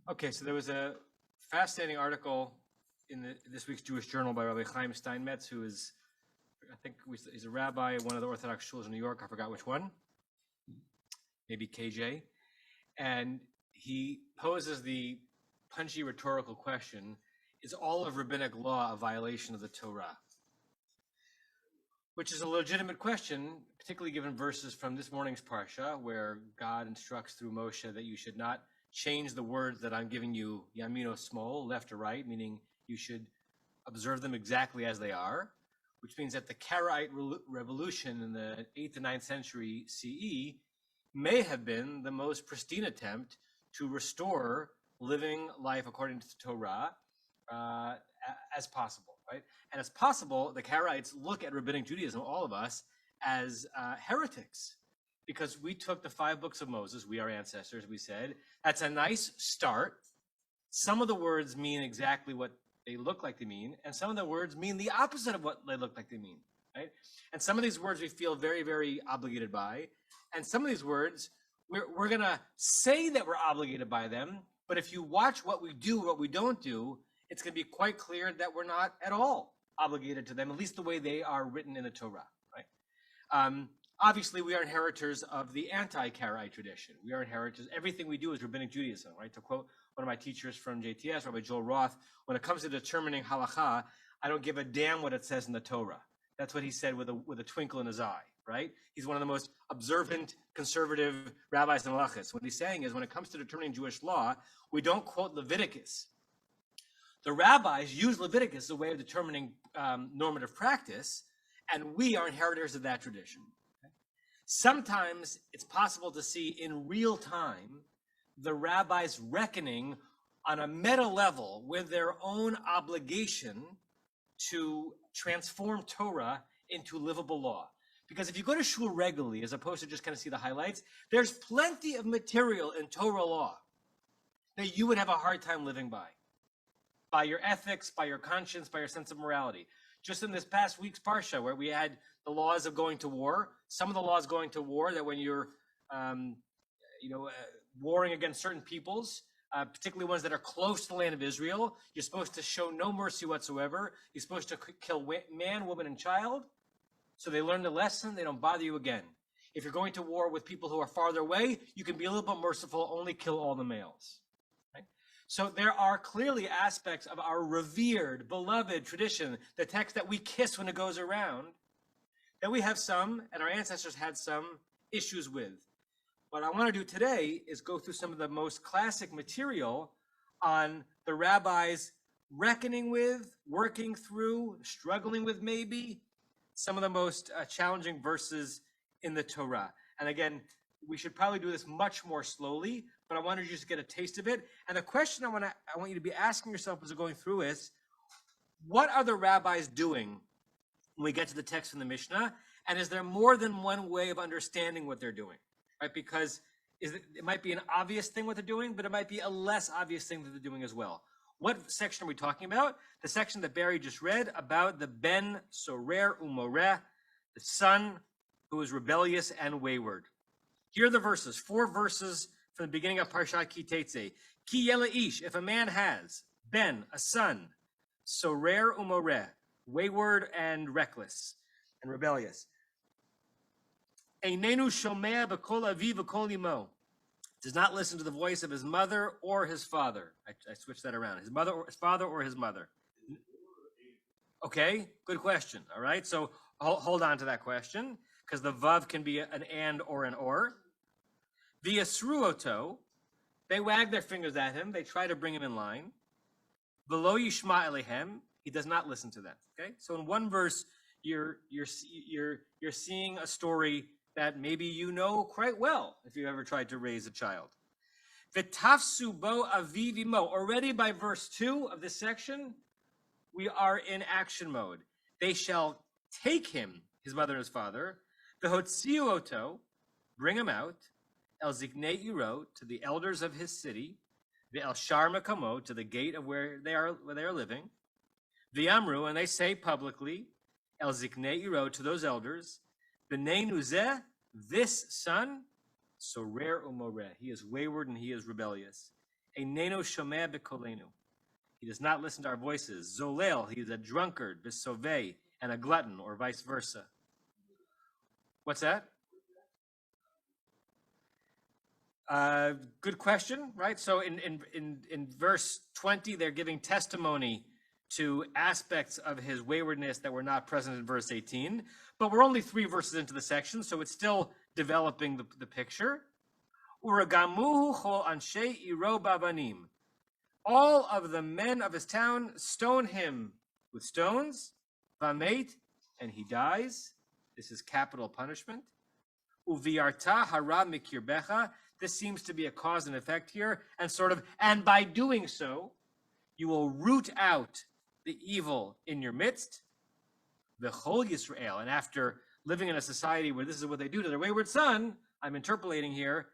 Okay, so there was a fascinating article in this week's Jewish Journal by Rabbi Chaim Steinmetz, who is, I think he's a rabbi at one of the Orthodox schools in New York. I forgot which one, maybe KJ. And he poses the punchy rhetorical question, is all of rabbinic law a violation of the Torah? Which is a legitimate question, particularly given verses from this morning's Parsha, where God instructs through Moshe that you should not change the words that I'm giving you, yamin or smol, left or right, meaning you should observe them exactly as they are, which means that the Karaite revolution in the 8th and 9th century CE may have been the most pristine attempt to restore living life according to the Torah as possible, right? And as possible, the Karaites look at rabbinic Judaism, all of us, as heretics, because we took the 5 books of Moses, we our ancestors, we said, that's a nice start. Some of the words mean exactly what they look like they mean, and some of the words mean the opposite of what they look like they mean, right? And some of these words we feel very, very obligated by, and some of these words, we're gonna say that we're obligated by them, but if you watch what we do, what we don't do, it's gonna be quite clear that we're not at all obligated to them, at least the way they are written in the Torah, right? Obviously, we are inheritors of the anti-Karaite tradition. We are inheritors. Everything we do is rabbinic Judaism, right? To quote one of my teachers from JTS, Rabbi Joel Roth, when it comes to determining halakha, I don't give a damn what it says in the Torah. That's what he said with a twinkle in his eye, right? He's one of the most observant, conservative rabbis in halachas. What he's saying is when it comes to determining Jewish law, we don't quote Leviticus. The rabbis use Leviticus as a way of determining normative practice, and we are inheritors of that tradition. Sometimes it's possible to see in real time the rabbis reckoning on a meta level with their own obligation to transform Torah into livable law. Because if you go to shul regularly, as opposed to just kind of see the highlights, there's plenty of material in Torah law that you would have a hard time living by your ethics, by your conscience, by your sense of morality. Just in this past week's Parsha, where we had the laws of going to war, some of the laws going to war that when you're, warring against certain peoples, particularly ones that are close to the land of Israel, you're supposed to show no mercy whatsoever. You're supposed to kill man, woman, and child. So they learn the lesson. They don't bother you again. If you're going to war with people who are farther away, you can be a little bit merciful, only kill all the males. So there are clearly aspects of our revered, beloved tradition, the text that we kiss when it goes around, that we have some, and our ancestors had some, issues with. What I want to do today is go through some of the most classic material on the rabbis reckoning with, working through, struggling with maybe, some of the most challenging verses in the Torah. And again, we should probably do this much more slowly, but I wanted you to just get a taste of it. And the question I want you to be asking yourself as we're going through is, what are the rabbis doing when we get to the text in the Mishnah? And is there more than one way of understanding what they're doing, right? Because it might be an obvious thing what they're doing, but it might be a less obvious thing that they're doing as well. What section are we talking about? The section that Barry just read about the Ben Sorer Umoreh, the son who is rebellious and wayward. Here are the verses, 4 verses from the beginning of Parshat Ki Tetze. Ki yele ish, if a man has, ben, a son, sorer umoreh, wayward and reckless and rebellious. Einenu shomea b'kol aviv v'kol imo, does not listen to the voice of his mother or his father. I switched that around. His mother, or his father, or his mother. Okay, good question. All right, so hold on to that question, because the vav can be an and or an or. V'yasruoto, they wag their fingers at him. They try to bring him in line. V'lo yishma elehem, he does not listen to them. Okay, so in one verse, you're seeing a story that maybe you know quite well if you ever tried to raise a child. V'tafsu bo aviv imo. Already by verse 2 of this section, we are in action mode. They shall take him, his mother and his father, v'hotziu oto, bring him out, el zignei iro, to the elders of his city, v'el shar makamo, to the gate of where they are living, v'yamru, and they say publicly, el zignei iro, to those elders, b'nei nuzeh, this son, sorer umoreh, he is wayward and he is rebellious. Eineno shomeh bekolenu. He does not listen to our voices. Zolel, he is a drunkard, besoveh, and a glutton, or vice versa. What's that? Good question, right? So in verse 20, they're giving testimony to aspects of his waywardness that were not present in verse 18. But we're only 3 verses into the section, so it's still developing the picture. Uragamuhu chol anshe iro bavanim. All of the men of his town stone him with stones, vameit, and he dies. This is capital punishment. Uviarta hara mikirbecha. This seems to be a cause and effect here, and by doing so, you will root out the evil in your midst. V'chol Yisrael, and after living in a society where this is what they do to their wayward son, I'm interpolating here,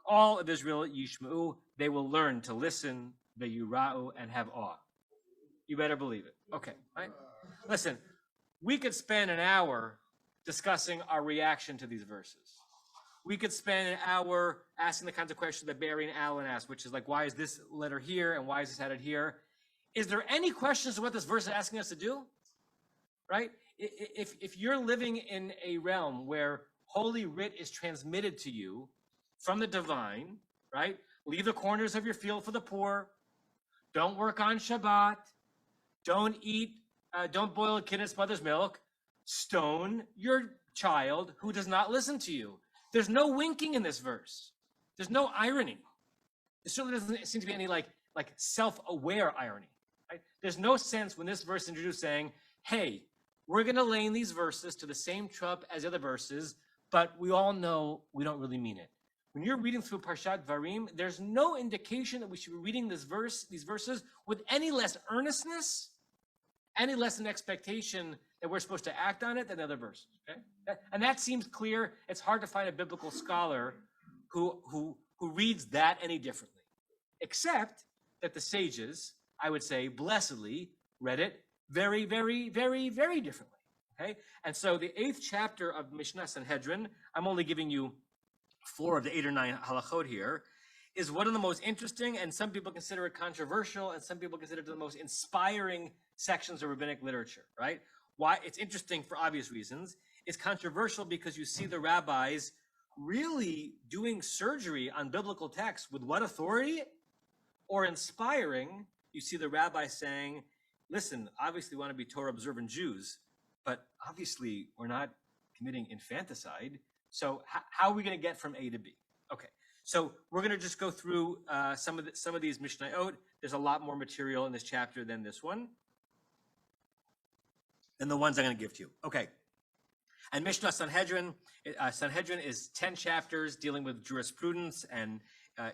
all of Israel, yishma'u, they will learn to listen, ve'yura'u, and have awe. You better believe it. Okay, right? Listen, we could spend an hour discussing our reaction to these verses. We could spend an hour asking the kinds of questions that Barry and Alan asked, which is like, why is this letter here and why is this added here? Is there any questions of what this verse is asking us to do? Right? If you're living in a realm where Holy Writ is transmitted to you from the divine, right? Leave the corners of your field for the poor. Don't work on Shabbat. Don't boil a kid in its mother's milk. Stone your child who does not listen to you. There's no winking in this verse. There's no irony. There certainly doesn't seem to be any like self-aware irony. Right? There's no sense when this verse is introduced saying, hey, we're going to lay in these verses to the same trap as the other verses, but we all know we don't really mean it. When you're reading through Parshat Varim, there's no indication that we should be reading these verses with any less earnestness, any less an expectation that we're supposed to act on it than the other verses. Okay? And that seems clear. It's hard to find a biblical scholar who reads that any differently, except that the sages, I would say, blessedly read it very, very, very, very differently. Okay? And so the 8th chapter of Mishnah Sanhedrin, I'm only giving you 4 of the 8 or 9 halachot here, is one of the most interesting, and some people consider it controversial, and some people consider it the most inspiring sections of rabbinic literature, right? Why? It's interesting for obvious reasons. It's controversial because you see the rabbis really doing surgery on biblical texts with what authority? Or inspiring, you see the rabbis saying, listen, obviously we want to be Torah observant Jews, but obviously we're not committing infanticide. So how are we going to get from A to B? Okay, so we're going to just go through some of these Mishnayot. There's a lot more material in this chapter than this one, than the ones I'm going to give to you. Okay, and Mishnah Sanhedrin is 10 chapters dealing with jurisprudence and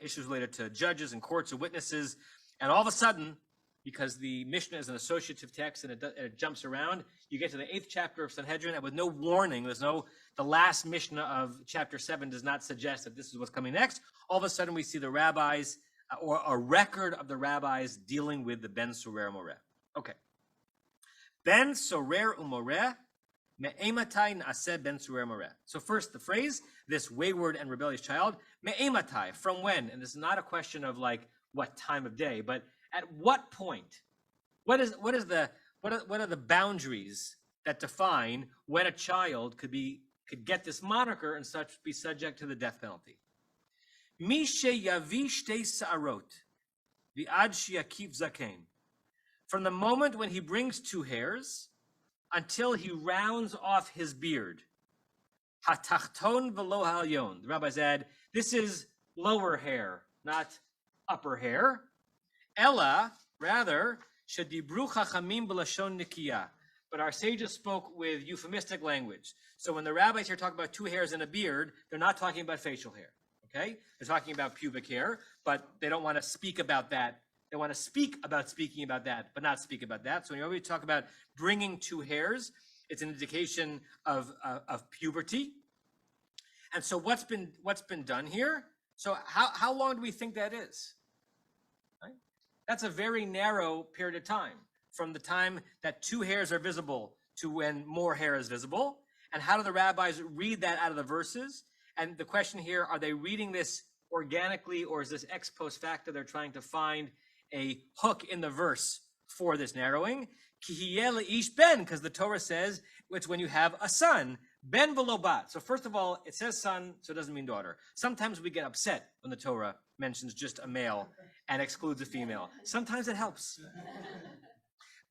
issues related to judges and courts and witnesses. And all of a sudden, because the Mishnah is an associative text and it jumps around, you get to the 8th chapter of Sanhedrin, and with no warning, the last Mishnah of chapter 7 does not suggest that this is what's coming next. All of a sudden, we see the rabbis, or a record of the rabbis dealing with the Ben Sorer Moreh. Okay. Ben Sorer Umoreh, me'ematai na'aseh Ben Sorer Moreh. So first, the phrase, this wayward and rebellious child, me'ematai, from when? And this is not a question of like what time of day, but at what point? What are the boundaries that define when a child could get this moniker and such be subject to the death penalty? Mi sheyavi shtei sa'arot v'ad sheyakiv zaken. From the moment when he brings 2 hairs until he rounds off his beard. Hatachton v'lo ha'alyon. The rabbis add, this is lower hair, not upper hair. Ella, rather, shedibru chachamim b'lashon nikiyah. But our sages spoke with euphemistic language. So when the rabbis here talk about 2 hairs and a beard, they're not talking about facial hair, okay? They're talking about pubic hair, but they don't want to speak about that. They want to speak about speaking about that, but not speak about that. So when we talk about bringing 2 hairs, it's an indication of puberty. And so what's been done here? So how long do we think that is? Right? That's a very narrow period of time, from the time that 2 hairs are visible to when more hair is visible. And how do the rabbis read that out of the verses? And the question here, are they reading this organically, or is this ex post facto? They're trying to find a hook in the verse for this narrowing. Ish ben, because the Torah says it's when you have a son, ben v'lo bat. So first of all, it says son, so it doesn't mean daughter. Sometimes we get upset when the Torah mentions just a male and excludes a female. Sometimes it helps.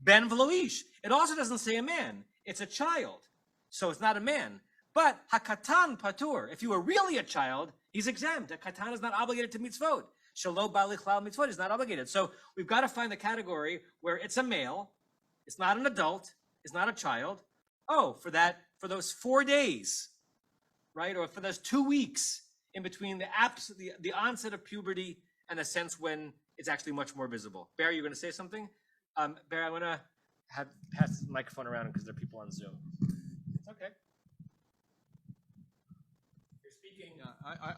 Ben v'lo ish. It also doesn't say a man. It's a child, so it's not a man. But hakatan patur. If you were really a child, he's exempt. A katan is not obligated to mitzvot. Shelo balichlal mitzvot is not obligated. So we've got to find the category where it's a male, it's not an adult, it's not a child. Oh, for those 4 days, right, or for those 2 weeks in between the onset of puberty and a sense when it's actually much more visible. Barry, you're going to say something? Barry, I'm going to pass the microphone around because there are people on Zoom. It's okay.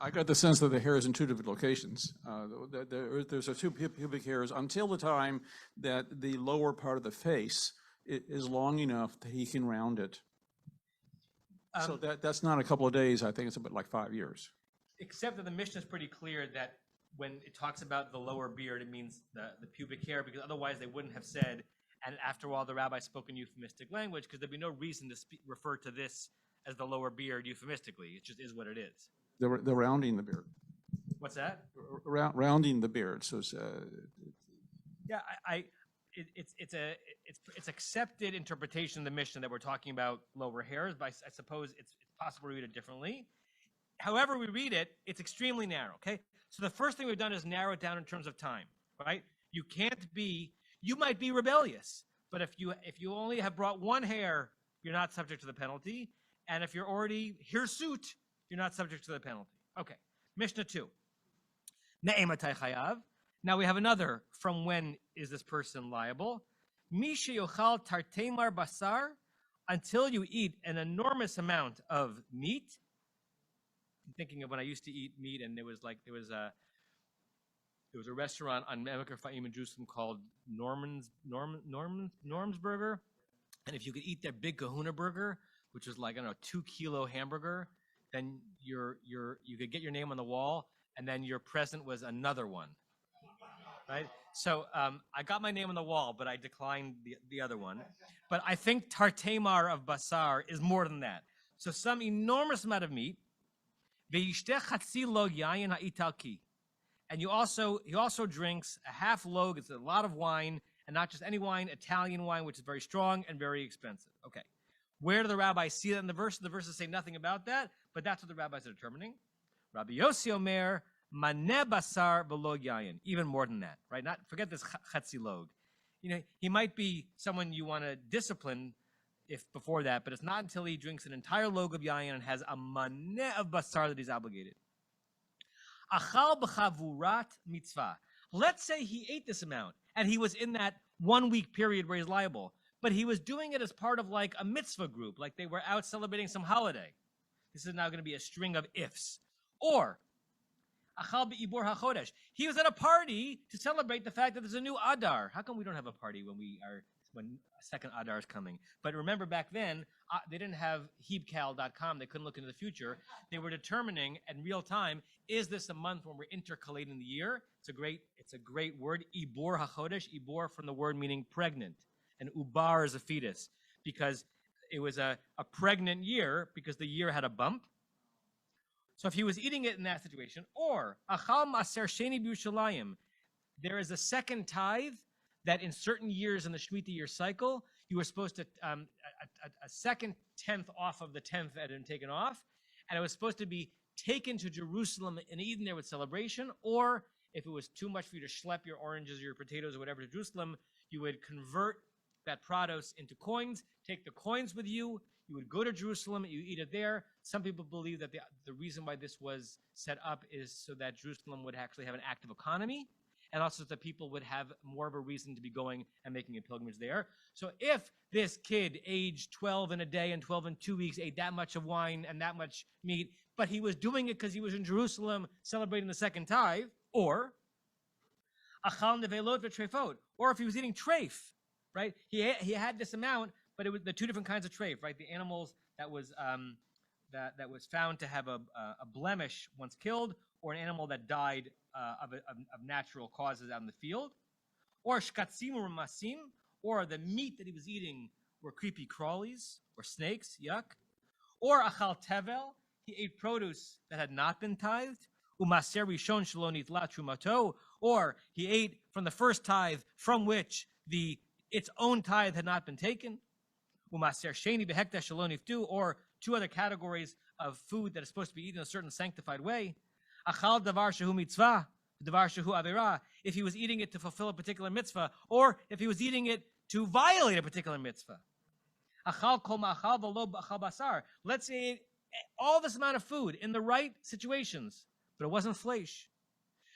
I got the sense that the hair is in two different locations. There's two pubic hairs until the time that the lower part of the face is long enough that he can round it. So that's not a couple of days. I think it's about like 5 years. Except that the Mishnah is pretty clear that when it talks about the lower beard, it means the pubic hair, because otherwise they wouldn't have said, and after all, the rabbi spoke in euphemistic language, because there'd be no reason to refer to this as the lower beard euphemistically. It just is what it is. They're rounding the beard. What's that? Rounding the beard. So it's, yeah, it's accepted interpretation of the Mishnah that we're talking about lower hairs, but I suppose it's possible to read it differently. However we read it, it's extremely narrow. Okay, so the first thing we've done is narrow it down in terms of time. Right? You might be rebellious, but if you only have brought one hair, you're not subject to the penalty, and if you're already hirsut, you're not subject to the penalty. Okay, Mishnah 2. Ne'ematai chayav. Now we have another, from when is this person liable? Misha yochal tartemar basar, until you eat an enormous amount of meat. I'm thinking of when I used to eat meat, and there was a restaurant on Emek Faim in Jerusalem called Norm's Burger, and if you could eat their big Kahuna burger, which was like, I don't know, 2 kilo hamburger, then you could get your name on the wall, and then your present was another one, right? So I got my name on the wall, but I declined the other one. But I think tartemar of basar is more than that. So some enormous amount of meat. And he also drinks a half log. It's a lot of wine, and not just any wine, Italian wine, which is very strong and very expensive. Okay. Where do the rabbis see that in the verse? The verses say nothing about that, but that's what the rabbis are determining. Rabbi Yossi Omer, maneh basar v'lo yayin. Even more than that, right? Forget this chatzi log. He might be someone you want to discipline if before that, but it's not until he drinks an entire log of yayin and has a maneh of basar that he's obligated. Achal b'chavurat mitzvah. Let's say he ate this amount, and he was in that 1 week period where he's liable, but he was doing it as part of like a mitzvah group, like they were out celebrating some holiday. This is now going to be a string of ifs. Or, achal be'ibor hachodesh. He was at a party to celebrate the fact that there's a new Adar. How come we don't have a party when a second Adar is coming? But remember, back then, they didn't have hebcal.com. They couldn't look into the future. They were determining in real time, is this a month when we're intercalating the year? It's a great word, ibor hachodesh, ibor from the word meaning pregnant, and ubar is a fetus, because it was a pregnant year because the year had a bump. So if he was eating it in that situation, or achal maser sheni b'Yushalayim, there is a second tithe that in certain years in the Shemitah year cycle, you were supposed to, a second tenth off of the tenth that had been taken off, and it was supposed to be taken to Jerusalem and eaten there with celebration, or if it was too much for you to schlep your oranges or your potatoes or whatever to Jerusalem, you would convert that produce into coins, take the coins with you, you would go to Jerusalem, you eat it there. Some people believe that the reason why this was set up is so that Jerusalem would actually have an active economy, and also that people would have more of a reason to be going and making a pilgrimage there. So if this kid aged 12 in a day and 12 in 2 weeks ate that much of wine and that much meat, but he was doing it because he was in Jerusalem celebrating the second tithe, or achal nevelot v'trefot, or if he was eating treif, right? He had this amount, but it was the two different kinds of treif, right? The animals that was found to have a blemish once killed, or an animal that died of natural causes out in the field, or shkatzim or masim, or the meat that he was eating were creepy crawlies or snakes, yuck, or achal tevel, he ate produce that had not been tithed, umaser rishon shelo nitla trumato, or he ate from the first tithe from which its own tithe had not been taken, umaser sheni behekdesh shelo niftu, or two other categories of food that is supposed to be eaten in a certain sanctified way, achal davar shehu mitzvah, davar shehu avera, if he was eating it to fulfill a particular mitzvah, or if he was eating it to violate a particular mitzvah. Achal kol ma'achal v'lo achal basar. Let's say he ate all this amount of food in the right situations, but it wasn't flesh.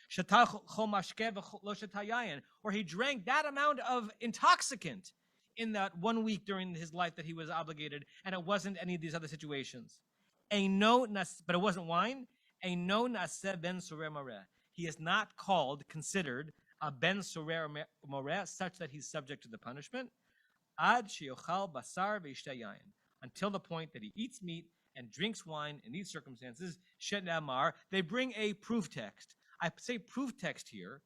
Shatah chol mashkeh v'lo shatah yayin, or he drank that amount of intoxicant in that 1 week during his life that he was obligated, and it wasn't any of these other situations. But it wasn't wine. Eino naseh ben sorer mareh. He is not considered a ben sorer mareh, such that he's subject to the punishment. Ad sheyochal basar ve'yishteh yayin, until the point that he eats meat and drinks wine. In these circumstances, shet ne'amar, they bring a proof text. I say proof text here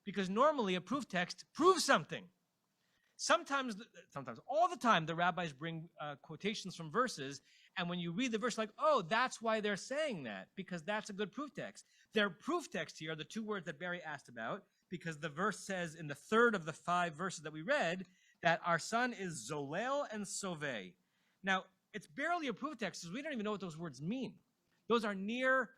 because normally a proof text proves something. Sometimes, all the time, the rabbis bring quotations from verses, and when you read the verse, like, oh, that's why they're saying that, because that's a good proof text. Their proof text here are the two words that Barry asked about, because the verse says in the third of the 5 verses that we read that our son is Zolel and Sove. Now, it's barely a proof text, because we don't even know what those words mean. Those are near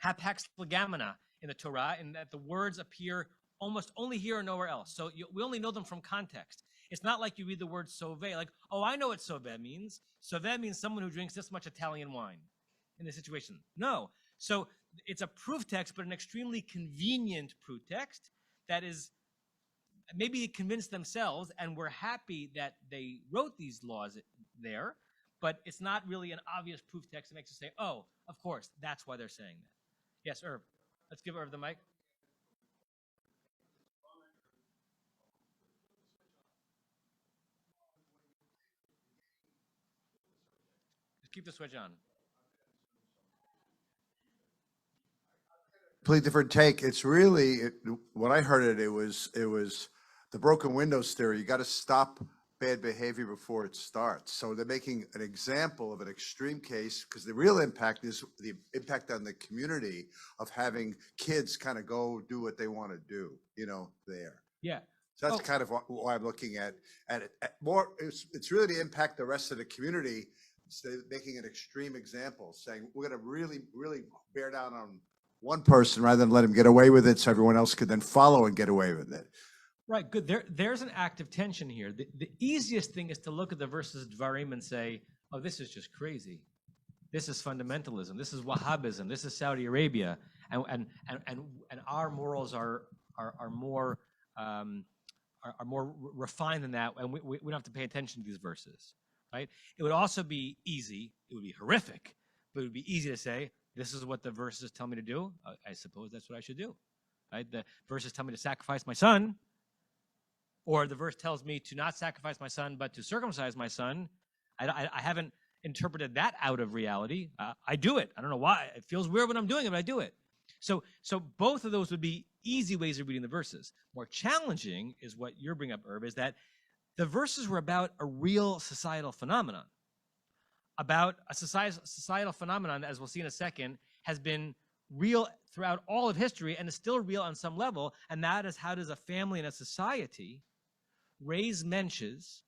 hapax legamina in the Torah, in that the words appear almost only here and nowhere else. So we only know them from context. It's not like you read the word Sove, like, oh, I know what Sove means. Sove means someone who drinks this much Italian wine in this situation. No. So it's a proof text, but an extremely convenient proof text that is, maybe they convinced themselves and were happy that they wrote these laws there, but it's not really an obvious proof text that makes us say, oh, of course, that's why they're saying that. Yes, Irv. Let's give Irv the mic. Just keep the switch on. Completely different take. It's really, when I heard it, it was the broken windows theory. You got to stop bad behavior before it starts. So they're making an example of an extreme case, because the real impact is the impact on the community of having kids kind of go do what they want to do, there. Yeah. So that's kind of why I'm looking at it. More, it's really to impact the rest of the community, making an extreme example, saying we're going to really, really bear down on one person rather than let him get away with it, so everyone else could then follow and get away with it. Right, good. There's an active tension here. The easiest thing is to look at the verses Dvarim and say, oh, this is just crazy. This is fundamentalism. This is Wahhabism. This is Saudi Arabia. And our morals are more refined than that, and we don't have to pay attention to these verses, right? It would also be easy. It would be horrific, but it would be easy to say, this is what the verses tell me to do. I suppose that's what I should do, right? The verses tell me to sacrifice my son, or the verse tells me to not sacrifice my son, but to circumcise my son. I haven't interpreted that out of reality. I do it. I don't know why. It feels weird when I'm doing it, but I do it. So both of those would be easy ways of reading the verses. More challenging is what you're bringing up, Irv, is that the verses were about a real societal phenomenon. About a societal phenomenon that, as we'll see in a second, has been real throughout all of history and is still real on some level, and that is, how does a family and a society raise mensches,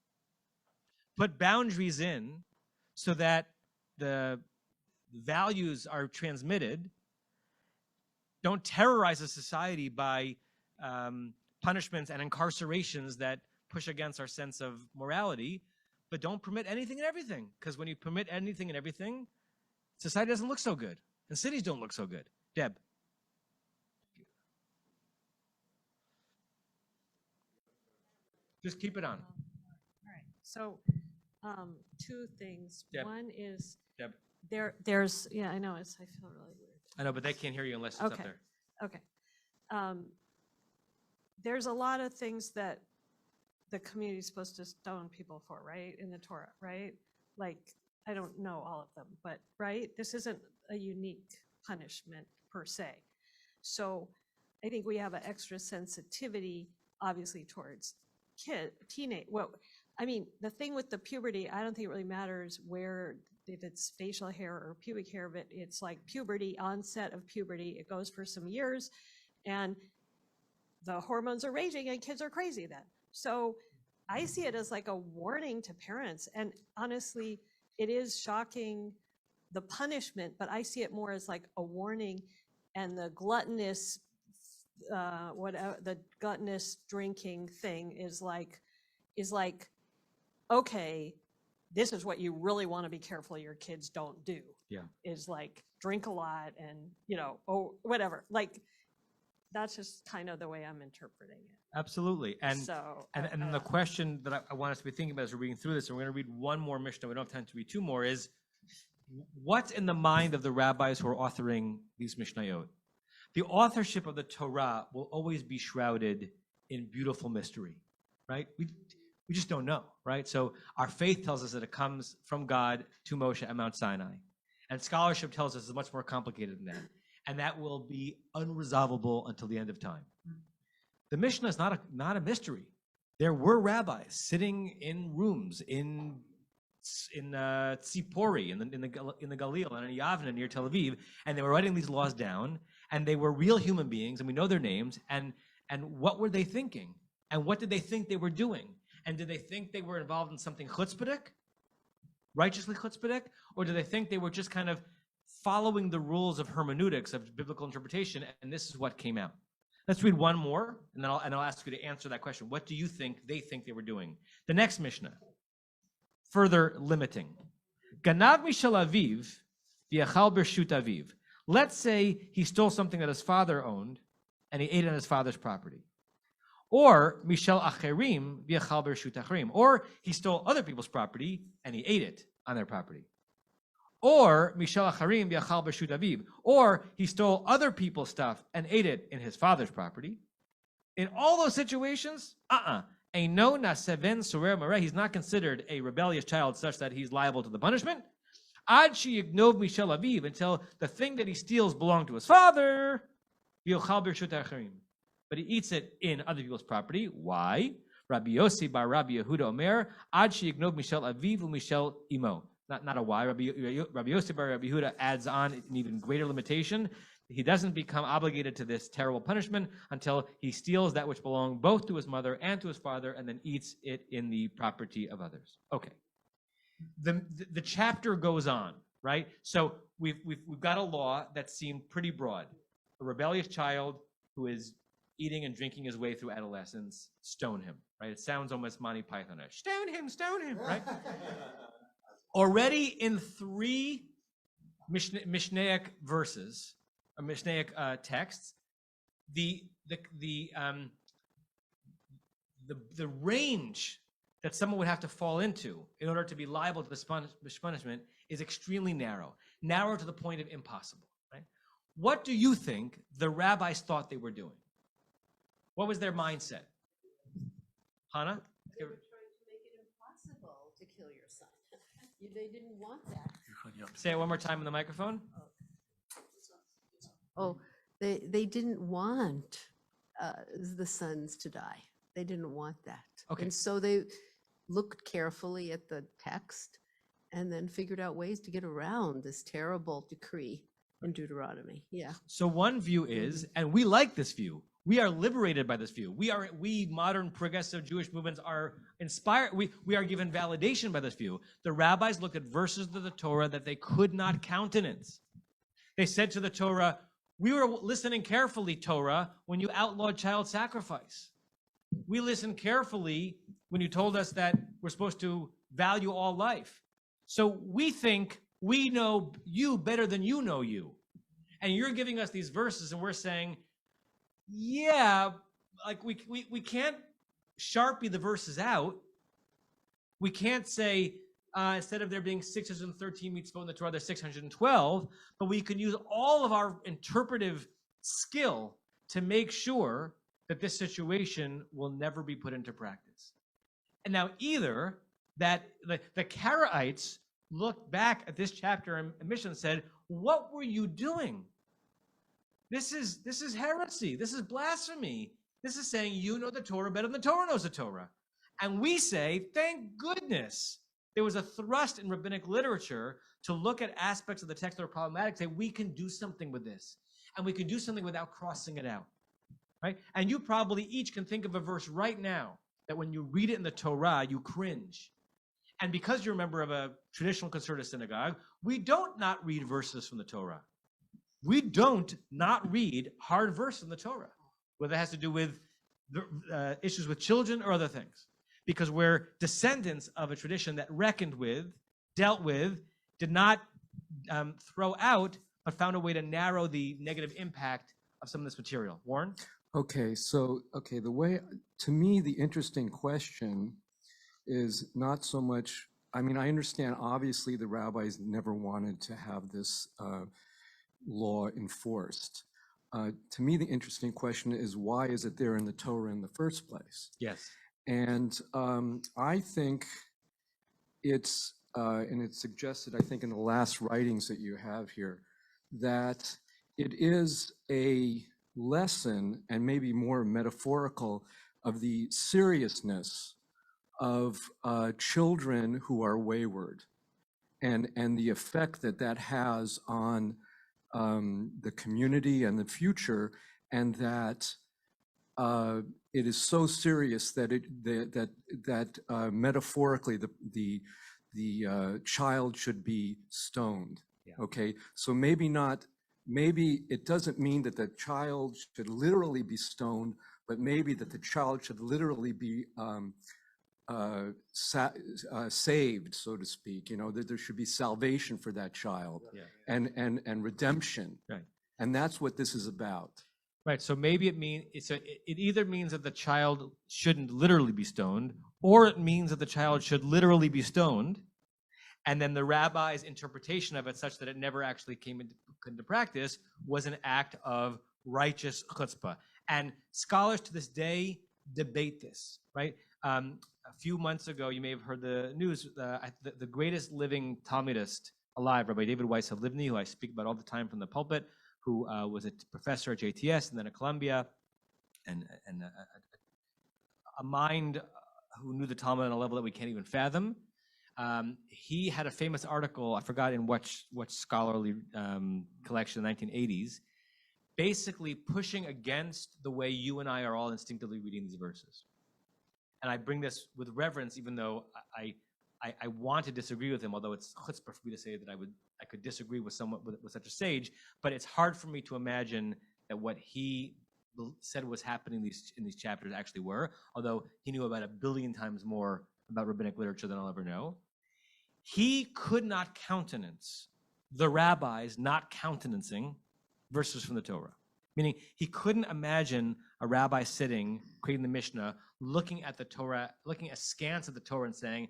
put boundaries in so that the values are transmitted, don't terrorize a society by punishments and incarcerations that push against our sense of morality, but don't permit anything and everything. Because when you permit anything and everything, society doesn't look so good, and cities don't look so good. Deb. Just keep it on. All right. So, 2 things. Deb. One is Deb. there's yeah, I know, I feel really weird. I know, but they can't hear you unless it's up there. Okay. There's a lot of things that the community is supposed to stone people for, right? In the Torah, right? Like, I don't know all of them, but right? This isn't a unique punishment per se. So I think we have an extra sensitivity, obviously, towards teenage. Well, I mean, the thing with the puberty, I don't think it really matters where, if it's facial hair or pubic hair, but it's like puberty, onset of puberty. It goes for some years, and the hormones are raging, and kids are crazy then. So I see it as like a warning to parents. And honestly, it is shocking, the punishment, but I see it more as like a warning. And the gluttonous, the gluttonous drinking thing is like, okay, this is what you really want to be careful your kids don't do. Yeah. Is like drink a lot and, oh, whatever. Like, that's just kind of the way I'm interpreting it. Absolutely. And So, and then the question that I want us to be thinking about as we're reading through this, and we're going to read one more Mishnah, we don't have time to read two more, is what's in the mind of the rabbis who are authoring these Mishnayot? The authorship of the Torah will always be shrouded in beautiful mystery, right? We just don't know, right? So our faith tells us that it comes from God to Moshe at Mount Sinai. And scholarship tells us it's much more complicated than that. And that will be unresolvable until the end of time. The Mishnah is not a mystery. There were rabbis sitting in rooms in Tzipori, in the Galil, and in Yavna near Tel Aviv, and they were writing these laws down, and they were real human beings, and we know their names, and what were they thinking? And what did they think they were doing? And did they think they were involved in something chutzpahdik, righteously chutzpahdik, or did they think they were just kind of following the rules of hermeneutics, of biblical interpretation, and this is what came out? Let's read one more, and then I'll ask you to answer that question. What do you think they were doing? The next Mishnah, further limiting. Ganav mishel aviv v'yachal bershut aviv. Let's say he stole something that his father owned, and he ate on his father's property. Or mishel acherim v'yachal bershut acherim. Or he stole other people's property, and he ate it on their property. Or mishel acharim v'yachal bershut aviv. Or he stole other people's stuff and ate it in his father's property. In all those situations, Eino naseven sorer mareh. He's not considered a rebellious child such that he's liable to the punishment. Ad sheyignov mishel aviv, until the thing that he steals belonged to his father. V'yochal bershut acharim. But he eats it in other people's property. Why? Rabbi Yossi bar Rabbi Yehuda Omer, ad sheyignov mishel aviv u'mishel imo. Not a why. Rabbi Yossi bar Rabbi Yehuda adds on an even greater limitation. He doesn't become obligated to this terrible punishment until he steals that which belonged both to his mother and to his father, and then eats it in the property of others. Okay. The chapter goes on, right? So we've got a law that seemed pretty broad. A rebellious child who is eating and drinking his way through adolescence, stone him, right? It sounds almost Monty Python-ish. Stone him, right? Already in 3 Mishnaic verses, or Mishnaic texts, the range that someone would have to fall into in order to be liable to this punishment is extremely narrow to the point of impossible, right? What do you think the rabbis thought they were doing? What was their mindset? Hannah? They were trying to make it impossible to kill your son. They didn't want that. Say it one more time in the microphone. Oh, they didn't want the sons to die. They didn't want that. Okay. And so they looked carefully at the text and then figured out ways to get around this terrible decree in Deuteronomy. Yeah. So one view is, and we like this view, we are liberated by this view. We modern progressive Jewish movements are inspired. We are given validation by this view. The rabbis looked at verses of the Torah that they could not countenance. They said to the Torah, we were listening carefully, Torah, when you outlawed child sacrifice. We listened carefully when you told us that we're supposed to value all life. So we think we know you better than you know you. And you're giving us these verses and we're saying, yeah, like we can't Sharpie the verses out. We can't say, instead of there being 613 mitzvot in the Torah, there's 612, but we can use all of our interpretive skill to make sure that this situation will never be put into practice. And now either that the Karaites looked back at this chapter and Mishnah and said, what were you doing this is heresy. This is blasphemy. This is saying you know the Torah better than the Torah knows the Torah. And we say, thank goodness there was a thrust in rabbinic literature to look at aspects of the text that are problematic, say we can do something with this. And we can do something without crossing it out. Right? And you probably each can think of a verse right now that when you read it in the Torah, you cringe. And because you're a member of a traditional conservative synagogue, we don't not read verses from the Torah. We don't not read hard verses from the Torah, whether it has to do with issues with children or other things. Because we're descendants of a tradition that reckoned with, dealt with, did not throw out, but found a way to narrow the negative impact of some of this material. Warren? Okay, the way, to me, the interesting question is not so much, I mean, I understand obviously the rabbis never wanted to have this law enforced. To me, the interesting question is why is it there in the Torah in the first place? Yes. And I think it's, and it's suggested, I think in the last writings that you have here, that it is a lesson and maybe more metaphorical of the seriousness of children who are wayward and the effect that that has on the community and the future, and that it is so serious that metaphorically the child should be stoned. Yeah. Okay, so maybe it doesn't mean that the child should literally be stoned, but maybe that the child should literally be saved, so to speak. You know, that there should be salvation for that child, Yeah. and redemption. Right. And that's what this is about. Right. So maybe it either means that the child shouldn't literally be stoned, or it means that the child should literally be stoned. And then the rabbi's interpretation of it, such that it never actually came into practice, was an act of righteous chutzpah. And scholars to this day debate this, right? A few months ago, you may have heard the news, the greatest living Talmudist alive, Rabbi David Weiss of Livni, who I speak about all the time from the pulpit, who was a professor at JTS and then at Columbia, and a mind who knew the Talmud on a level that we can't even fathom. He had a famous article, I forgot in what scholarly collection in the 1980s, basically pushing against the way you and I are all instinctively reading these verses. And I bring this with reverence, even though I want to disagree with him, although it's chutzpah for me to say that I could disagree with someone with such a sage, but it's hard for me to imagine that what he said was happening in these chapters actually were, although he knew about 1 billion times more about rabbinic literature than I'll ever know. He could not countenance the rabbis not countenancing verses from the Torah. Meaning he couldn't imagine a rabbi sitting, creating the Mishnah, looking at the Torah, looking askance at the Torah and saying,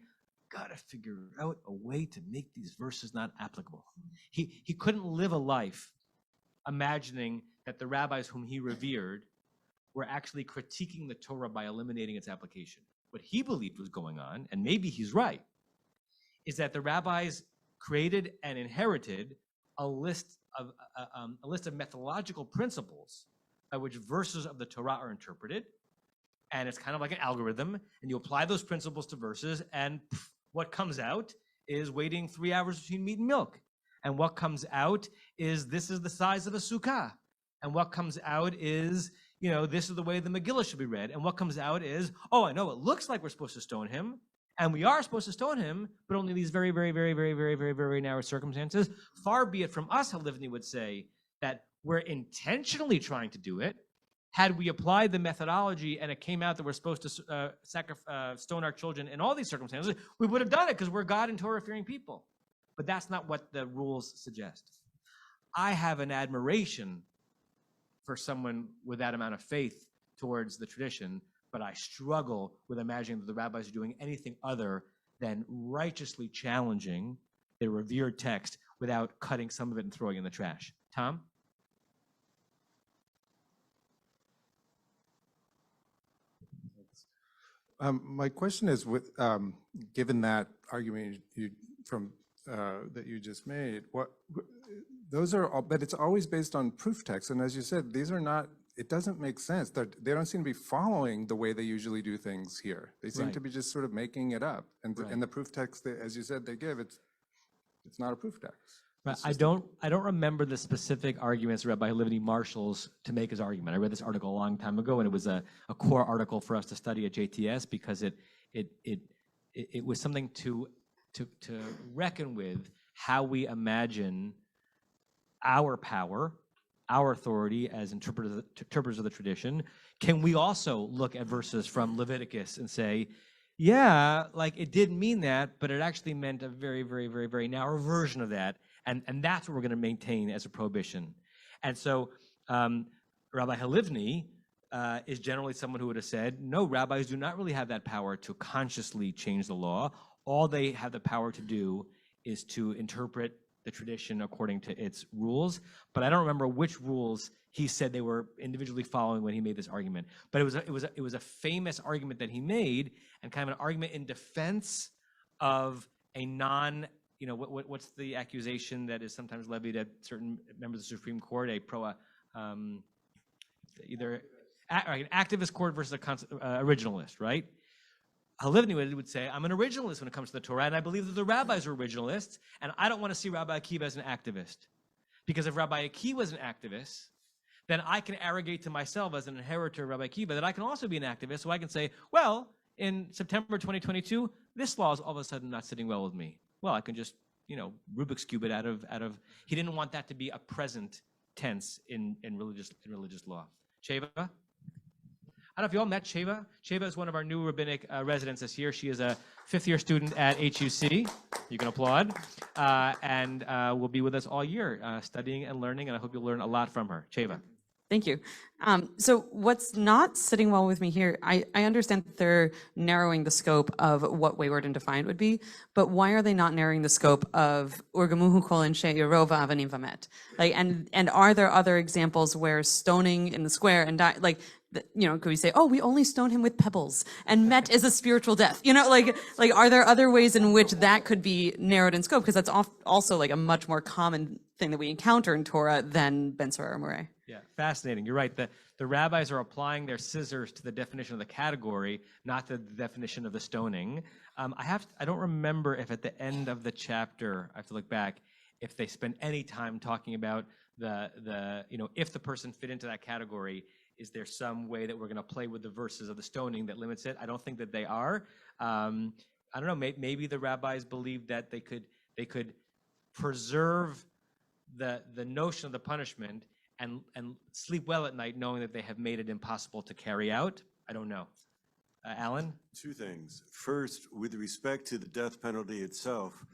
gotta figure out a way to make these verses not applicable. He couldn't live a life imagining that the rabbis whom he revered were actually critiquing the Torah by eliminating its application. What he believed was going on, and maybe he's right, is that the rabbis created and inherited a list of methodological principles by which verses of the Torah are interpreted, and it's kind of like an algorithm, and you apply those principles to verses, and what comes out is waiting 3 hours between meat and milk, and what comes out is this is the size of a sukkah, and what comes out is, you know, this is the way the Megillah should be read, and what comes out is, oh, I know, it looks like we're supposed to stone him, and we are supposed to stone him, but only these very, very, very, very, very, very, very narrow circumstances. Far be it from us, Halivni would say, that we're intentionally trying to do it. Had we applied the methodology and it came out that we're supposed to stone our children in all these circumstances, we would have done it because we're God and Torah-fearing people. But that's not what the rules suggest. I have an admiration for someone with that amount of faith towards the tradition, but I struggle with imagining that the rabbis are doing anything other than righteously challenging their revered text without cutting some of it and throwing it in the trash. Tom? My question is, with given that argument from that you just made, those are all, but it's always based on proof text. And as you said, these are not, it doesn't make sense. They don't seem to be following the way they usually do things here. They seem Right. to be just sort of making it up. And, Right. and the proof text, as you said, they give, it's not a proof text. Right. It's I just don't remember the specific arguments Rabbi Livni marshals to make his argument. I read this article a long time ago, and it was a core article for us to study at JTS because it was something to reckon with how we imagine our power, our authority as interpreters of the tradition. Can we also look at verses from Leviticus and say, yeah, like it did mean that, but it actually meant a very, very, very, very narrow version of that. And that's what we're going to maintain as a prohibition. And so Rabbi Halivni is generally someone who would have said, no, rabbis do not really have that power to consciously change the law. All they have the power to do is to interpret the tradition according to its rules. But I don't remember which rules he said they were individually following when he made this argument. But it was a famous argument that he made, and kind of an argument in defense of a what's the accusation that is sometimes levied at certain members of the Supreme Court, either an activist court versus a originalist, right? Halivni would say, I'm an originalist when it comes to the Torah, and I believe that the rabbis are originalists, and I don't want to see Rabbi Akiva as an activist. Because if Rabbi Akiva was an activist, then I can arrogate to myself as an inheritor of Rabbi Akiva that I can also be an activist, so I can say, well, in September 2022, this law is all of a sudden not sitting well with me. Well, I can just, Rubik's Cube it out of. He didn't want that to be a present tense in religious law. Sheva? I don't know if you all met Sheva. Sheva is one of our new rabbinic residents this year. She is a fifth-year student at HUC. You can applaud. And will be with us all year studying and learning, and I hope you'll learn a lot from her. Sheva. Thank you. So what's not sitting well with me here, I understand that they're narrowing the scope of what wayward and defiant would be, but why are they not narrowing the scope of urgamuhu kol anshe Yerova avanim vamet? Like, and are there other examples where stoning in the square and could we say, oh, we only stone him with pebbles and met is a spiritual death? Are there other ways in which that could be narrowed in scope? Because that's also like a much more common thing that we encounter in Torah than Ben Sora or Murray. Yeah, fascinating. You're right. The rabbis are applying their scissors to the definition of the category, not to the definition of the stoning. I don't remember if at the end of the chapter, I have to look back, if they spend any time talking about if the person fit into that category. Is there some way that we're going to play with the verses of the stoning that limits it? I don't think that they are. I don't know. Maybe the rabbis believed that they could preserve the notion of the punishment and sleep well at night, knowing that they have made it impossible to carry out. I don't know. Alan? Two things. First, with respect to the death penalty itself,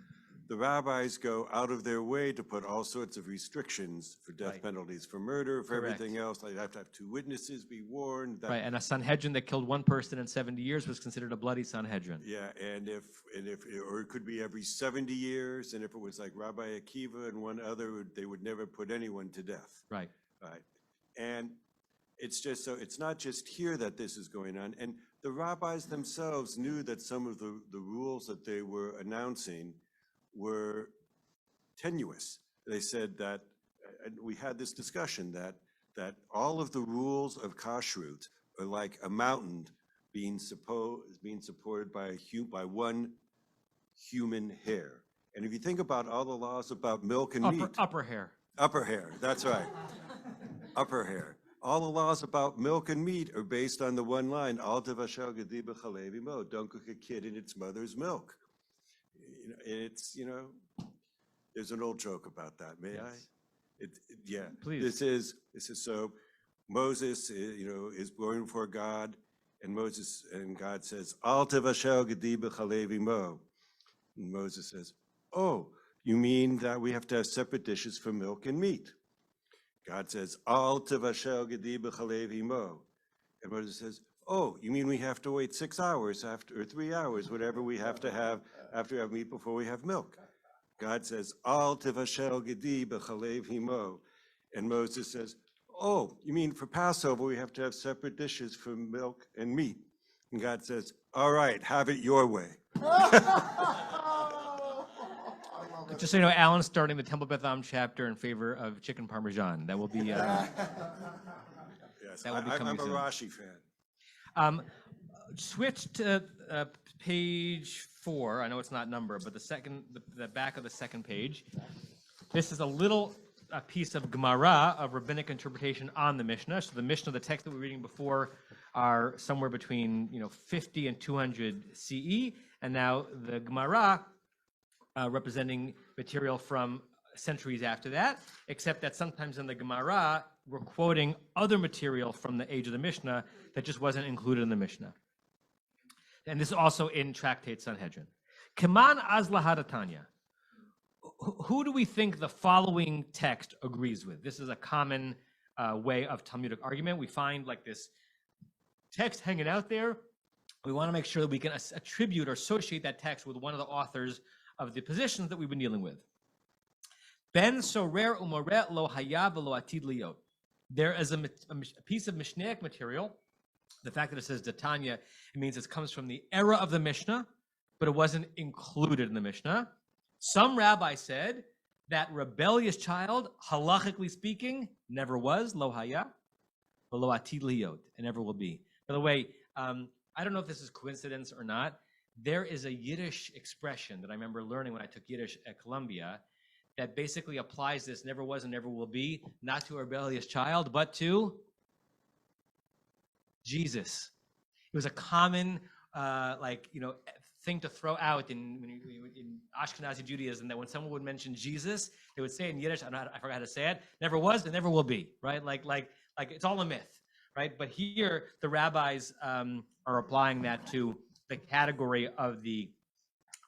the rabbis go out of their way to put all sorts of restrictions for death penalties, for murder, for everything else. Like, they have to have 2 witnesses be warned. Right, and a Sanhedrin that killed 1 person in 70 years was considered a bloody Sanhedrin. Yeah, or it could be every 70 years, and if it was like Rabbi Akiva and one other, they would never put anyone to death. Right. Right. And it's just so, it's not just here that this is going on. And the rabbis themselves knew that some of the rules that they were announcing were tenuous. They said that, and we had this discussion, that all of the rules of kashrut are like a mountain being supported by one human hair. And if you think about all the laws about milk and meat. Upper hair. Upper hair, that's right. Upper hair. All the laws about milk and meat are based on the one line, Al tevashel gedi b'chalev imo, don't cook a kid in its mother's milk. There's an old joke about that. May I? Yeah. Please. This is so. Moses, is born before God, and God says, "Al tevashel gedi b'chalev imo." And Moses says, "Oh, you mean that we have to have separate dishes for milk and meat?" God says, "Al tevashel gedi b'chalev imo." And Moses says, "Oh, you mean we have to wait 6 hours or 3 hours, whatever we have to have after we have meat before we have milk?" God says, "Al tevashel gedi b'chalev imo." And Moses says, "Oh, you mean for Passover we have to have separate dishes for milk and meat?" And God says, "All right, have it your way." Just so you know, Alan's starting the Temple Beth Am chapter in favor of chicken parmesan. That will be, Yes, That will be I'm coming a soon. Rashi fan. Switch to page 4. I know it's not numbered, but the back of the second page. This is a piece of Gemara, of rabbinic interpretation on the Mishnah. So the Mishnah, the text that we were reading before, are somewhere between 50 and 200 CE, and now the Gemara, representing material from centuries after that, except that sometimes in the Gemara, we're quoting other material from the age of the Mishnah that just wasn't included in the Mishnah. And this is also in Tractate Sanhedrin. Keman Azla Hadatanya. Who do we think the following text agrees with? This is a common way of Talmudic argument. We find like this text hanging out there. We want to make sure that we can attribute or associate that text with one of the authors of the positions that we've been dealing with. Ben sorer umoret lo haya v'lo atid liot. There is a piece of Mishnaic material. The fact that it says Datanya, it means it comes from the era of the Mishnah, but it wasn't included in the Mishnah. Some rabbis said that rebellious child, halachically speaking, never was, lo haya, v'lo atid liot, and never will be. By the way, I don't know if this is coincidence or not. There is a Yiddish expression that I remember learning when I took Yiddish at Columbia that basically applies this never was and never will be, not to a rebellious child, but to Jesus. It was a common, thing to throw out in Ashkenazi Judaism, that when someone would mention Jesus, they would say in Yiddish, I forgot how to say it, never was and never will be, right? Like it's all a myth, right? But here, the rabbis are applying that to the category of the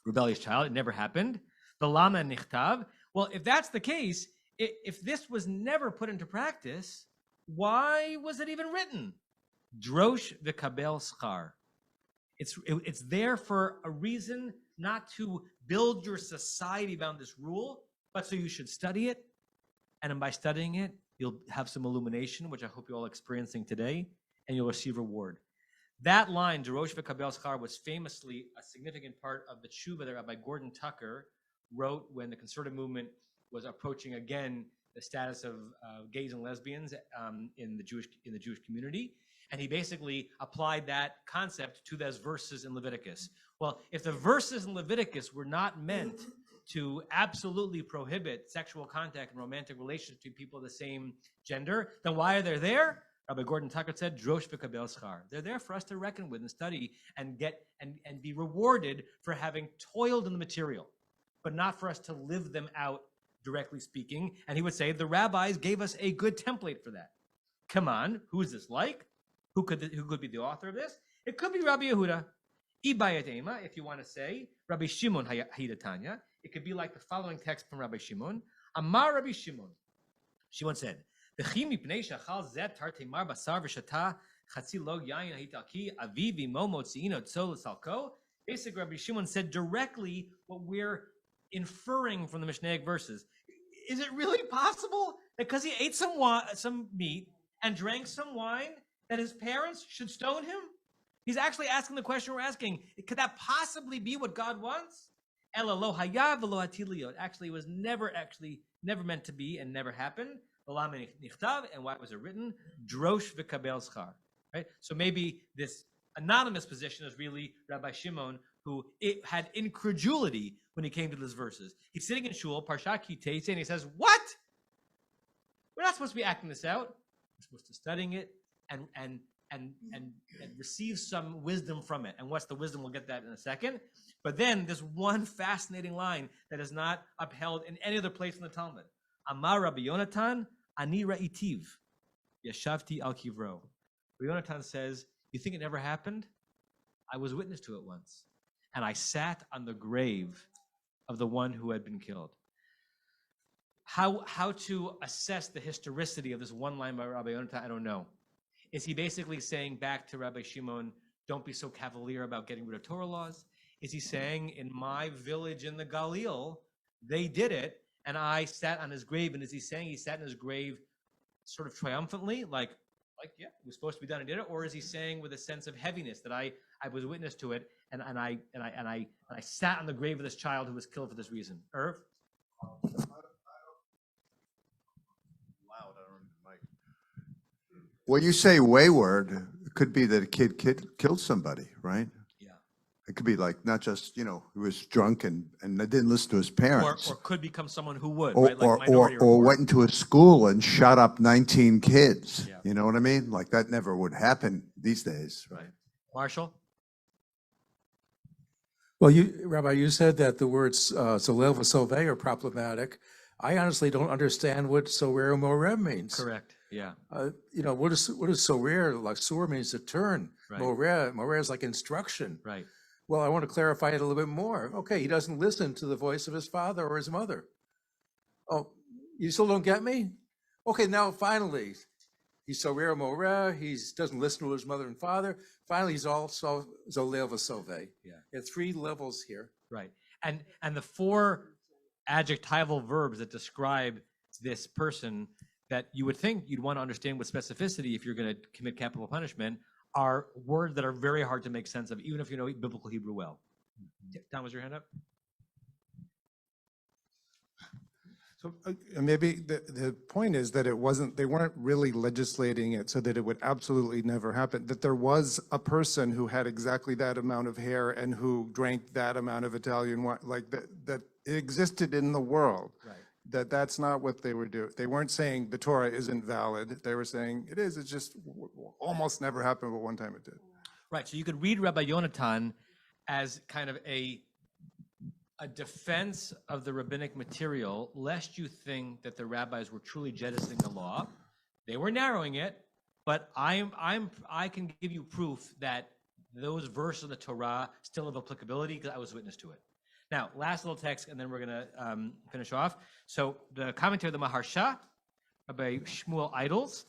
rebellious child. It never happened. The lama nichtav. Well, if that's the case, if this was never put into practice, why was it even written? Drosh v'kabel schar. It's there for a reason, not to build your society around this rule, but so you should study it. And by studying it, you'll have some illumination, which I hope you're all experiencing today, and you'll receive reward. That line, Drosh v'kabel schar, was famously a significant part of the tshuva that Rabbi Gordon Tucker wrote when the conservative movement was approaching again the status of gays and lesbians in the Jewish community. And he basically applied that concept to those verses in Leviticus. Well, if the verses in Leviticus were not meant to absolutely prohibit sexual contact and romantic relations between people of the same gender, then why are they there? Rabbi Gordon Tucker said, Drosh v'kabel schar. They're there for us to reckon with and study and get and be rewarded for having toiled in the material, but not for us to live them out, directly speaking. And he would say, the rabbis gave us a good template for that. Come on, who is this like? Who could be the author of this? It could be Rabbi Yehuda. Ibayat Ema, if you want to say, Rabbi Shimon Hayidatanya. It could be like the following text from Rabbi Shimon. Amar Rabbi Shimon. Shimon said, V'chi mipnei shachal zet tartemar basar v'shata chatzi log yayin ha'italki avi v'imo motzi'ino tzol salko. Basically, Rabbi Shimon said directly what we're inferring from the Mishnaic verses. Is it really possible that because he ate some meat and drank some wine, that his parents should stone him? He's actually asking the question we're asking. Could that possibly be what God wants? Ela lo haya v'lo atid liot. Actually, it was never meant to be and never happened. V'lama nichtav, and why was it written? Drosh v'kabel schar. Right? So maybe this anonymous position is really Rabbi Shimon, who had incredulity when he came to these verses. He's sitting in shul, Parshat Tetze, and he says, "What? We're not supposed to be acting this out. We're supposed to be studying it and receive some wisdom from it." And what's the wisdom? We'll get that in a second. But then there's one fascinating line that is not upheld in any other place in the Talmud. Amar Rabbi Yonatan, ani ra'itiv, yashavti al kivro. Rabbi Yonatan says, you think it never happened? I was witness to it once. And I sat on the grave of the one who had been killed. How to assess the historicity of this one line by Rabbi Yonatan, I don't know. Is he basically saying back to Rabbi Shimon, don't be so cavalier about getting rid of Torah laws? Is he saying, in my village in the Galil, they did it, and I sat on his grave? And is he saying he sat in his grave sort of triumphantly, like yeah, it was supposed to be done and did it? Or is he saying with a sense of heaviness that I was witness to it, and I sat on the grave of this child who was killed for this reason? Irv? When you say wayward, it could be that a kid killed somebody, right? Yeah. It could be like, not just, he was drunk and didn't listen to his Or, parents. or could become someone who would, Or, right? Like or, Minority or Report. went into a school and shot up 19 kids. Yeah. You know what I mean? Like that never would happen these days. Right. Marshall? Well, Rabbi, you said that the words Soleil v'Soveh are problematic. I honestly don't understand what Sorer Moreh means. Correct. Yeah. What is Sorer? Like Sur means to turn. Right. Moreh is like instruction. Right. Well, I want to clarify it a little bit more. Okay, he doesn't listen to the voice of his father or his mother. Oh, you still don't get me? Okay, now finally, he's Sorer Moreh, he doesn't listen to his mother and father. Finally, he's also Zolel v'Soveh. Yeah. There are 3 levels here. Right. And the 4 adjectival verbs that describe this person that you would think you'd want to understand with specificity if you're going to commit capital punishment are words that are very hard to make sense of, even if you know biblical Hebrew well. Tom, was your hand up? So maybe the point is that they weren't really legislating it so that it would absolutely never happen, that there was a person who had exactly that amount of hair and who drank that amount of Italian wine, like that it existed in the world. Right. That's not what they were doing. They weren't saying the Torah isn't valid. They were saying it is, it just almost never happened, but one time it did. Right. So you could read Rabbi Yonatan as kind of a defense of the rabbinic material, lest you think that the rabbis were truly jettisoning the law. They were narrowing it, but I can give you proof that those verses of the Torah still have applicability because I was witness to it. Now, last little text, and then we're going to finish off. So the commentary of the Maharsha, Rabbi Shmuel Idols,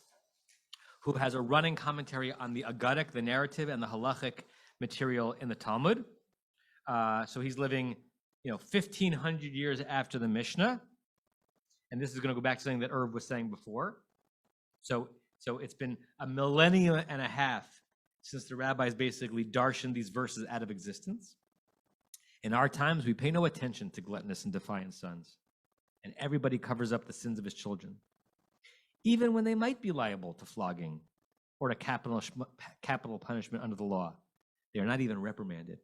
who has a running commentary on the Agadic, the narrative, and the halachic material in the Talmud. So he's living 1,500 years after the Mishnah. And this is going to go back to something that Irv was saying before. So it's been a millennium and a half since the rabbis basically darshaned these verses out of existence. In our times, we pay no attention to gluttonous and defiant sons, and everybody covers up the sins of his children, even when they might be liable to flogging or to capital punishment under the law. They are not even reprimanded.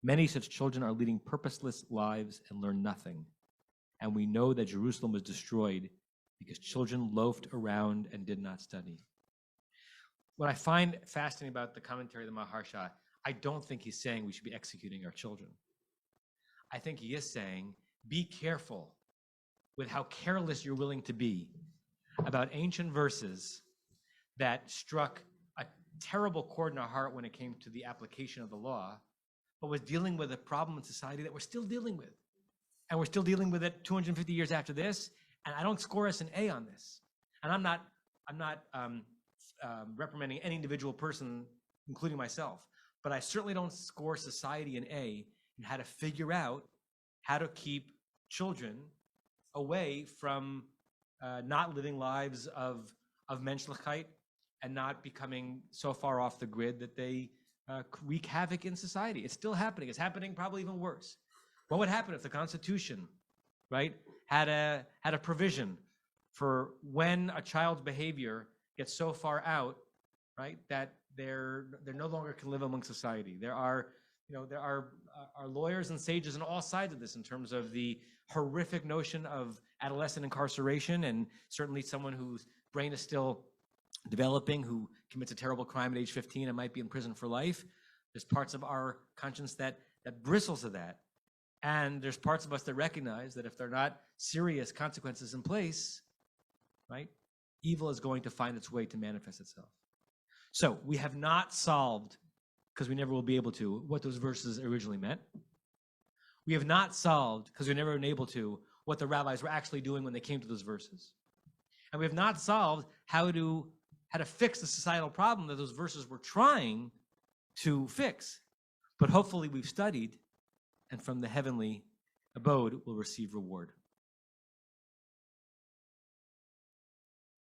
Many such children are leading purposeless lives and learn nothing, and we know that Jerusalem was destroyed because children loafed around and did not study. What I find fascinating about the commentary of the Maharsha, I don't think he's saying we should be executing our children. I think he is saying, be careful with how careless you're willing to be about ancient verses that struck a terrible chord in our heart when it came to the application of the law, but was dealing with a problem in society that we're still dealing with. And we're still dealing with it 250 years after this, and I don't score us an A on this. And I'm not reprimanding any individual person, including myself, but I certainly don't score society an A in how to figure out how to keep children away from not living lives of menschlichkeit and not becoming so far off the grid that they wreak havoc in society. It's still happening. It's happening probably even worse. What would happen if the Constitution, right, had a provision for when a child's behavior gets so far out, right, that they're no longer can live among society? There are lawyers and sages on all sides of this in terms of the horrific notion of adolescent incarceration, and certainly someone whose brain is still developing, who commits a terrible crime at age 15 and might be in prison for life. There's parts of our conscience that bristles at that. And there's parts of us that recognize that if there are not serious consequences in place, right, evil is going to find its way to manifest itself. So we have not solved, because we never will be able to, what those verses originally meant. We have not solved, because we've never been able to, what the rabbis were actually doing when they came to those verses. And we have not solved how to fix the societal problem that those verses were trying to fix. But hopefully we've studied, and from the heavenly abode we'll receive reward.